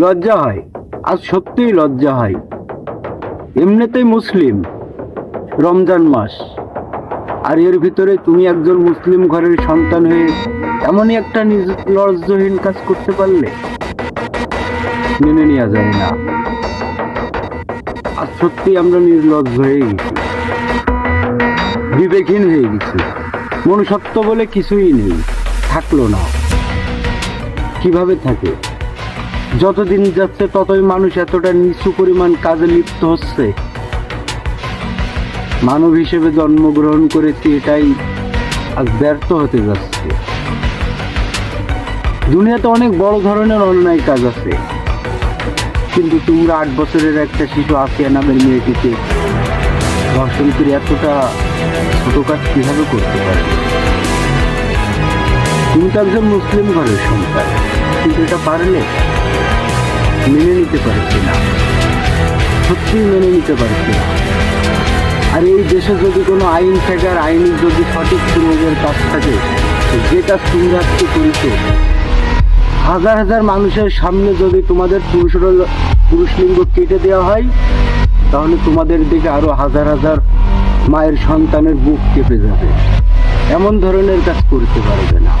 লজ্জা হয়, আজ সত্যিই লজ্জা হয়। এমনিতেই মুসলিম, রমজান মাস, আর এর ভিতরে তুমি একজন মুসলিম ঘরের সন্তান হয়ে এমনই একটা লজ্জাহীন কাজ করতে পারলে, মেনে নেওয়া যায় না। আর সত্যি আমরা নির্লজ্জ হয়ে গেছি, বিবেকহীন হয়ে গেছি। মনুষ্যত্ব বলে কিছুই নেই, থাকলো না। কিভাবে থাকে? যতদিন যাচ্ছে ততই মানুষ এতটা নিচু পরিমাণ কাজে লিপ্ত হচ্ছে। মানব হিসেবে জন্মগ্রহণ করেছি, এটাই আজ ব্যর্থ হতে যাচ্ছে। দুনিয়াতে অনেক বড় ধরনের অন্যায় কাজ আছে, কিন্তু তোমরা 8 বছরের একটা শিশু আসিয়া নামের মেয়েটিকে ধর্ষণ করে এতটা ছোট কাজ কিভাবে করতে পারবে? তুমি তো একজন মুসলিম ঘরের সন্তান, কিন্তু এটা পারলে? মেনে নিতে পারছি না, সত্যি মেনে নিতে পারছি না। আর এই দেশে যদি কোনো আইন থাকে, আর আইনের যদি সঠিক প্রয়োগের কাজ থাকে, যে কাজ তোমরা আজকে করেছো, হাজার হাজার মানুষের সামনে যদি তোমাদের পুরুষ লিঙ্গ কেটে দেওয়া হয়, তাহলে তোমাদের দিকে আরো হাজার হাজার মায়ের সন্তানের বুক কেঁপে যাবে। এমন ধরনের কাজ করতে পারবে না।